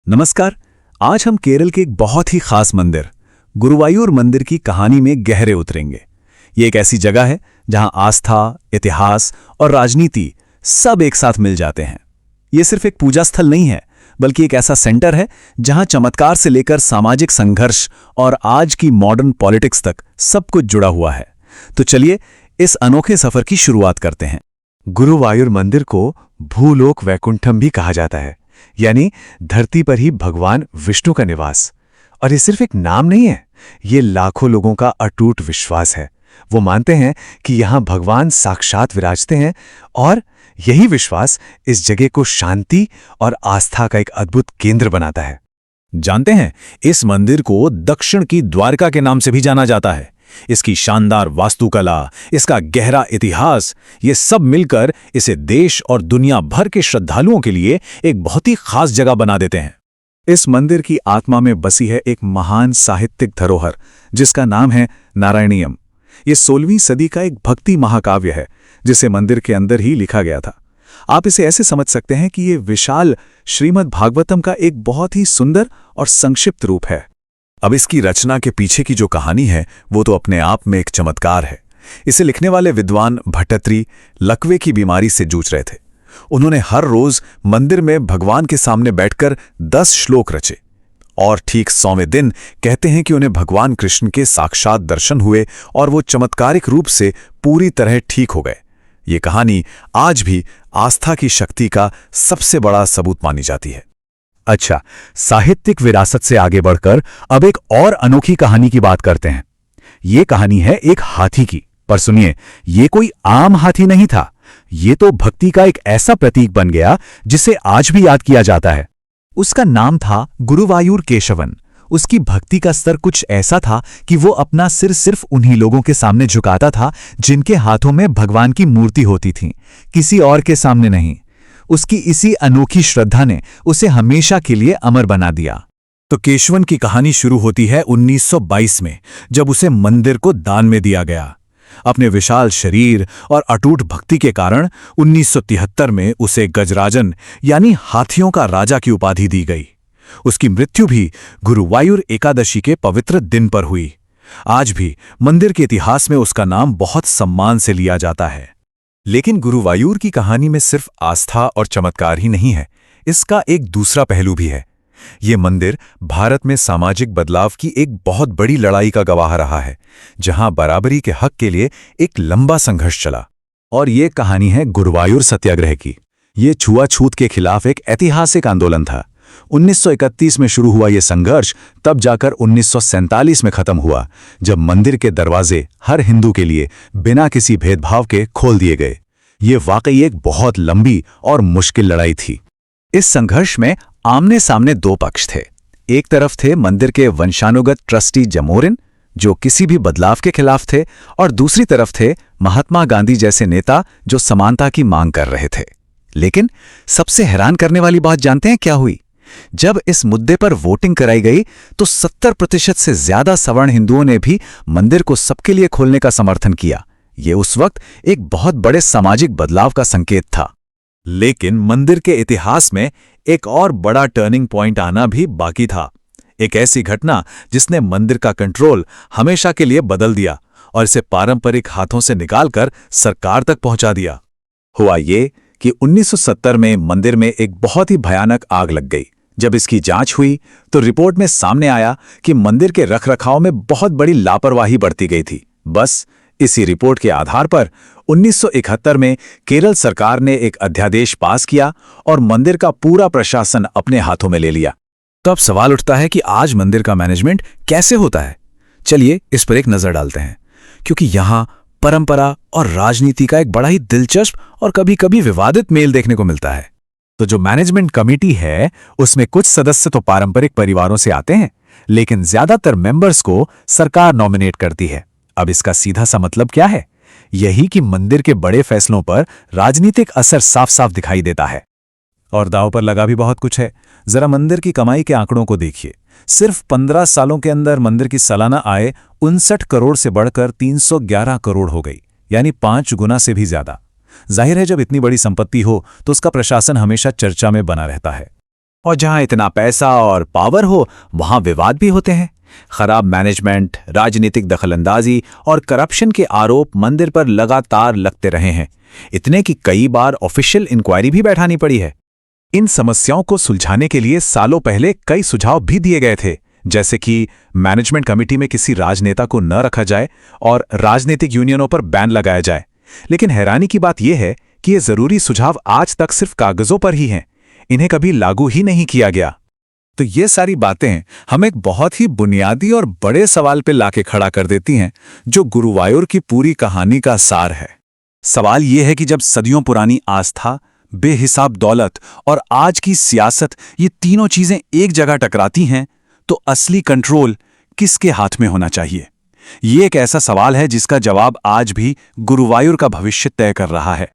नमस्कार। आज हम केरल के एक बहुत ही खास मंदिर गुरुवायूर मंदिर की कहानी में गहरे उतरेंगे। ये एक ऐसी जगह है जहां आस्था, इतिहास और राजनीति सब एक साथ मिल जाते हैं। ये सिर्फ एक पूजा स्थल नहीं है, बल्कि एक ऐसा सेंटर है जहां चमत्कार से लेकर सामाजिक संघर्ष और आज की मॉडर्न पॉलिटिक्स तक सब कुछ जुड़ा हुआ है। तो चलिए इस अनोखे सफर की शुरुआत करते हैं। गुरुवायूर मंदिर को भूलोक वैकुंठम भी कहा जाता है, यानी धरती पर ही भगवान विष्णु का निवास। और ये सिर्फ एक नाम नहीं है, ये लाखों लोगों का अटूट विश्वास है। वो मानते हैं कि यहाँ भगवान साक्षात विराजते हैं और यही विश्वास इस जगह को शांति और आस्था का एक अद्भुत केंद्र बनाता है। जानते हैं, इस मंदिर को दक्षिण की द्वारका के नाम से भी जाना जाता है। इसकी शानदार वास्तुकला, इसका गहरा इतिहास, ये सब मिलकर इसे देश और दुनिया भर के श्रद्धालुओं के लिए एक बहुत ही खास जगह बना देते हैं। इस मंदिर की आत्मा में बसी है एक महान साहित्यिक धरोहर जिसका नाम है नारायणीयम। ये 16वीं सदी का एक भक्ति महाकाव्य है जिसे मंदिर के अंदर ही लिखा गया था। आप इसे ऐसे समझ सकते हैं कि ये विशाल श्रीमद् भागवतम का एक बहुत ही सुंदर और संक्षिप्त रूप है। अब इसकी रचना के पीछे की जो कहानी है वो तो अपने आप में एक चमत्कार है। इसे लिखने वाले विद्वान भट्टत्री लकवे की बीमारी से जूझ रहे थे। उन्होंने हर रोज मंदिर में भगवान के सामने बैठकर 10 श्लोक रचे और ठीक 100वें दिन कहते हैं कि उन्हें भगवान कृष्ण के साक्षात दर्शन हुए और वो चमत्कारिक रूप से पूरी तरह ठीक हो गए। ये कहानी आज भी आस्था की शक्ति का सबसे बड़ा सबूत मानी जाती है। अच्छा, साहित्यिक विरासत से आगे बढ़कर अब एक और अनोखी कहानी की बात करते हैं। ये कहानी है एक हाथी की, पर सुनिए, ये कोई आम हाथी नहीं था। ये तो भक्ति का एक ऐसा प्रतीक बन गया जिसे आज भी याद किया जाता है। उसका नाम था गुरुवायूर केशवन। उसकी भक्ति का स्तर कुछ ऐसा था कि वो अपना सिर सिर्फ उन्हीं लोगों के सामने झुकाता था जिनके हाथों में भगवान की मूर्ति होती थी, किसी और के सामने नहीं। उसकी इसी अनोखी श्रद्धा ने उसे हमेशा के लिए अमर बना दिया। तो केशवन की कहानी शुरू होती है 1922 में, जब उसे मंदिर को दान में दिया गया। अपने विशाल शरीर और अटूट भक्ति के कारण 1973 में उसे गजराजन यानी हाथियों का राजा की उपाधि दी गई। उसकी मृत्यु भी गुरुवायूर एकादशी के पवित्र दिन पर हुई। आज भी मंदिर के इतिहास में उसका नाम बहुत सम्मान से लिया जाता है। लेकिन गुरुवायूर की कहानी में सिर्फ आस्था और चमत्कार ही नहीं है, इसका एक दूसरा पहलू भी है। ये मंदिर भारत में सामाजिक बदलाव की एक बहुत बड़ी लड़ाई का गवाह रहा है, जहां बराबरी के हक के लिए एक लंबा संघर्ष चला। और ये कहानी है गुरुवायूर सत्याग्रह की। ये छुआछूत के खिलाफ एक ऐतिहासिक आंदोलन था। 1931 में शुरू हुआ ये संघर्ष तब जाकर 1947 में खत्म हुआ, जब मंदिर के दरवाजे हर हिंदू के लिए बिना किसी भेदभाव के खोल दिए गए। ये वाकई एक बहुत लंबी और मुश्किल लड़ाई थी। इस संघर्ष में आमने सामने दो पक्ष थे। एक तरफ थे मंदिर के वंशानुगत ट्रस्टी जमोरिन, जो किसी भी बदलाव के खिलाफ थे, और दूसरी तरफ थे महात्मा गांधी जैसे नेता जो समानता की मांग कर रहे थे। लेकिन सबसे हैरान करने वाली बात जानते हैं क्या हुई? जब इस मुद्दे पर वोटिंग कराई गई तो 70% से ज्यादा सवर्ण हिंदुओं ने भी मंदिर को सबके लिए खोलने का समर्थन किया। ये उस वक्त एक बहुत बड़े सामाजिक बदलाव का संकेत था। लेकिन मंदिर के इतिहास में एक और बड़ा टर्निंग पॉइंट आना भी बाकी था। एक ऐसी घटना जिसने मंदिर का कंट्रोल हमेशा के लिए बदल दिया और इसे पारंपरिक हाथों से निकालकर सरकार तक पहुंचा दिया। हुआ ये कि 1970 में मंदिर में एक बहुत ही भयानक आग लग गई। जब इसकी जांच हुई तो रिपोर्ट में सामने आया कि मंदिर के रखरखाव में बहुत बड़ी लापरवाही बरती गई थी। बस इसी रिपोर्ट के आधार पर 1971 में केरल सरकार ने एक अध्यादेश पास किया और मंदिर का पूरा प्रशासन अपने हाथों में ले लिया। तो अब सवाल उठता है कि आज मंदिर का मैनेजमेंट कैसे होता है। चलिए इस पर एक नजर डालते हैं, क्योंकि यहाँ परंपरा और राजनीति का एक बड़ा ही दिलचस्प और कभी-कभी विवादित मेल देखने को मिलता है। तो जो मैनेजमेंट कमेटी है उसमें कुछ सदस्य तो पारंपरिक परिवारों से आते हैं, लेकिन ज्यादातर मेंबर्स को सरकार नॉमिनेट करती है। अब इसका सीधा सा मतलब क्या है? यही कि मंदिर के बड़े फैसलों पर राजनीतिक असर साफ साफ दिखाई देता है। और दांव पर लगा भी बहुत कुछ है। जरा मंदिर की कमाई के आंकड़ों को देखिए। सिर्फ 15 सालों के अंदर मंदिर की सालाना आय 59 करोड़ से बढ़कर 311 करोड़ हो गई, यानी 5 गुना से भी ज्यादा। जाहिर है, जब इतनी बड़ी संपत्ति हो तो उसका प्रशासन हमेशा चर्चा में बना रहता है। और जहां इतना पैसा और पावर हो वहां विवाद भी होते हैं। खराब मैनेजमेंट, राजनीतिक दखलंदाजी और करप्शन के आरोप मंदिर पर लगातार लगते रहे हैं, इतने कि कई बार ऑफिशियल इंक्वायरी भी बैठानी पड़ी है। इन समस्याओं को सुलझाने के लिए सालों पहले कई सुझाव भी दिए गए थे, जैसे कि मैनेजमेंट कमेटी में किसी राजनेता को न रखा जाए और राजनीतिक यूनियनों पर बैन लगाया जाए। लेकिन हैरानी की बात यह है कि ये जरूरी सुझाव आज तक सिर्फ कागजों पर ही हैं, इन्हें कभी लागू ही नहीं किया गया। तो ये सारी बातें हमें एक बहुत ही बुनियादी और बड़े सवाल पे लाके खड़ा कर देती हैं, जो गुरुवायूर की पूरी कहानी का सार है। सवाल ये है कि जब सदियों पुरानी आस्था, बेहिसाब दौलत और आज की सियासत, ये तीनों चीजें एक जगह टकराती हैं, तो असली कंट्रोल किसके हाथ में होना चाहिए? ये एक ऐसा सवाल है जिसका जवाब आज भी गुरुवायूर का भविष्य तय कर रहा है।